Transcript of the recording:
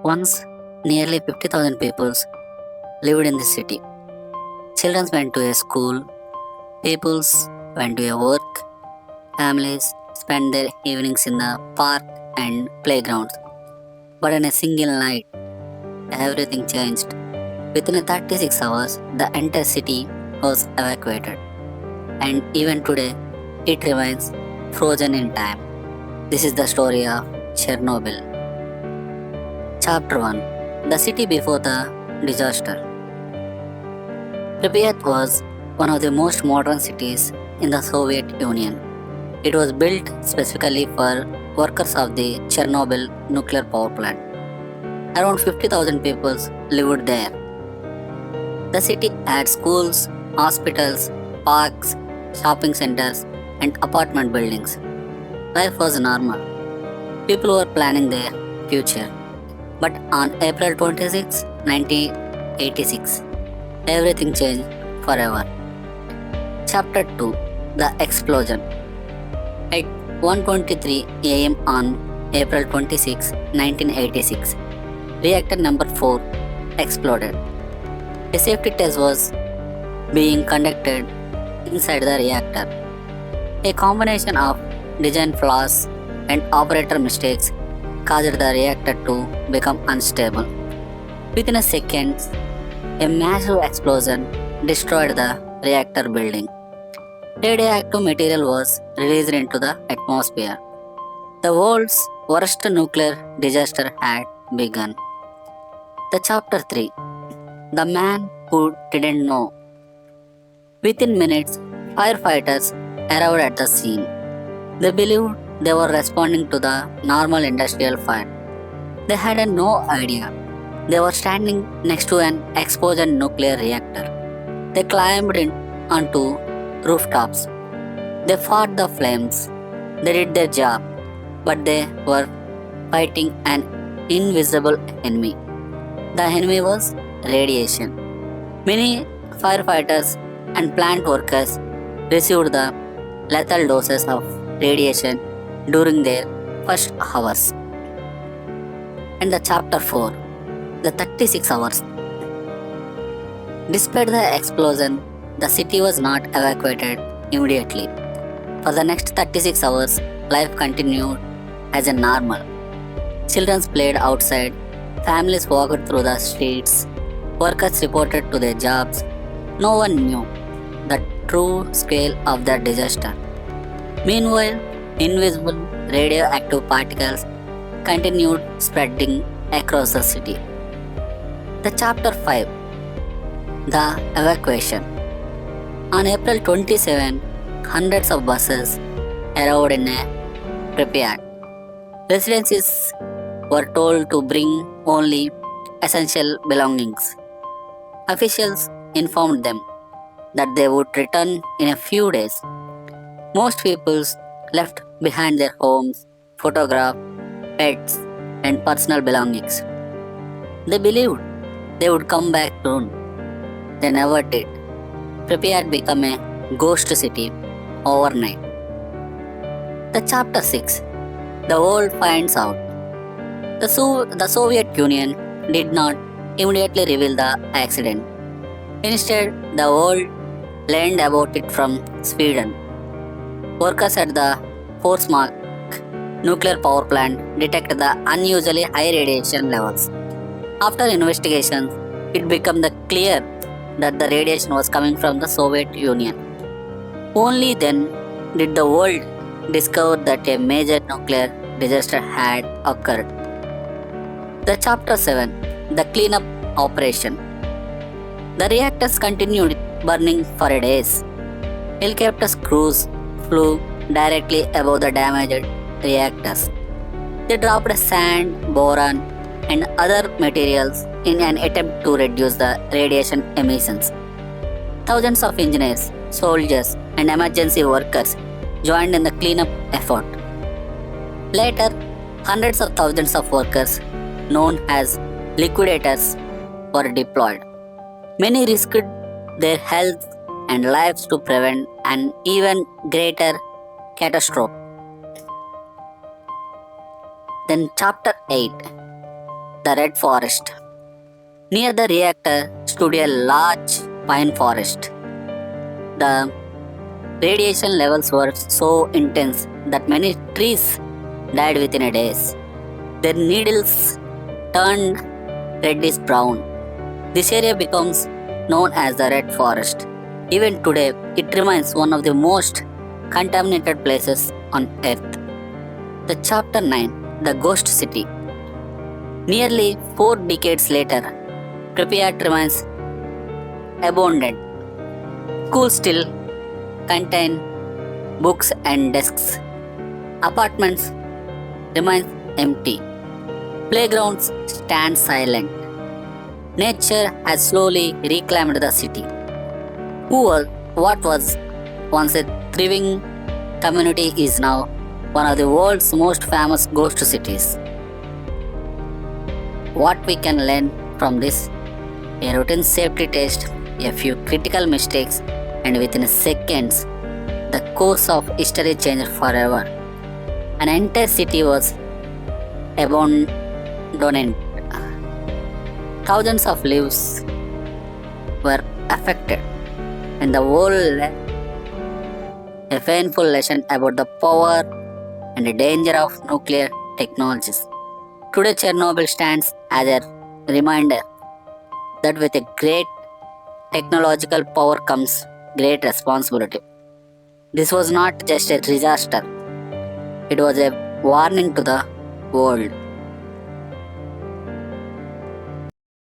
Once, nearly 50,000 people lived in the city. Children went to a school, peoples went to a work, families spent their evenings in the park and playgrounds. But in a single night, everything changed. Within 36 hours, the entire city was evacuated. And even today, it remains frozen in time. This is the story of Chernobyl. Chapter 1: The city before the disaster. Pripyat was one of the most modern cities in the Soviet Union. It was built specifically for workers of the Chernobyl Nuclear Power Plant. Around 50,000 people lived there. The city had schools, hospitals, parks, shopping centers, and apartment buildings. Life was normal. People were planning their future. But on April 26, 1986, everything changed forever. Chapter 2: The Explosion. At 1:23 am on April 26, 1986, reactor number 4 exploded. A safety test was being conducted inside the reactor. A combination of design flaws and operator mistakes caused the reactor to become unstable. Within a second, a massive explosion destroyed the reactor building. Radioactive material was released into the atmosphere. The world's worst nuclear disaster had begun. The Chapter 3: The Man Who Didn't Know. Within minutes, firefighters arrived at the scene. They believed they were responding to the normal industrial fire. They had no idea they were standing next to an exploded nuclear reactor. They climbed onto rooftops. They fought the flames. They did their job, but they were fighting an invisible enemy. The enemy was radiation. Many firefighters and plant workers received the lethal doses of radiation during their first hours. And the Chapter 4: The 36 Hours. Despite the explosion, the city was not evacuated immediately. For the next 36 hours, life continued as a normal. Children played outside, families walked through the streets, workers reported to their jobs. No one knew the true scale of the disaster. Meanwhile, invisible radioactive particles continued spreading across the city. The Chapter 5: The Evacuation. On April 27, hundreds of buses arrived in Pripyat. Residents were told to bring only essential belongings. Officials informed them that they would return in a few days. Most people left behind their homes, photographs, pets, and personal belongings. They believed they would come back soon. They never did. Pripyat became a ghost city overnight. The Chapter 6: The World Finds Out. The Soviet Union did not immediately reveal the accident. Instead, the world learned about it from Sweden. Workers at the Forsmark nuclear power plant detected the unusually high radiation levels. After investigations, it became clear that the radiation was coming from the Soviet Union. Only then did the world discover that a major nuclear disaster had occurred. The Chapter 7: The Cleanup Operation. The reactors continued burning for days. Helicopter crews flew directly above the damaged reactors. They dropped sand, boron, and other materials in an attempt to reduce the radiation emissions. Thousands of engineers, soldiers, and emergency workers joined in the cleanup effort. Later, hundreds of thousands of workers, known as Liquidators, were deployed. Many risked their health and lives to prevent an even greater catastrophe. Then, Chapter 8: The Red Forest. Near the reactor stood a large pine forest. The radiation levels were so intense that many trees died within a days. Their needles turned reddish brown. This area becomes known as the Red Forest. Even today, it remains one of the most contaminated places on Earth. The Chapter 9, The Ghost City. Nearly 4 decades later, Pripyat remains abandoned. Schools still contain books and desks. Apartments remain empty. Playgrounds stand silent. Nature has slowly reclaimed the city. What was once a thriving community is now one of the world's most famous ghost cities. What we can learn from this? A routine safety test, a few critical mistakes, and within seconds, the course of history changed forever. An entire city was abandoned. Thousands of lives were affected, and the world learned a painful lesson about the power and the danger of nuclear technologies. Today, Chernobyl stands as a reminder that with a great technological power comes great responsibility. This was not just a disaster, it was a warning to the world.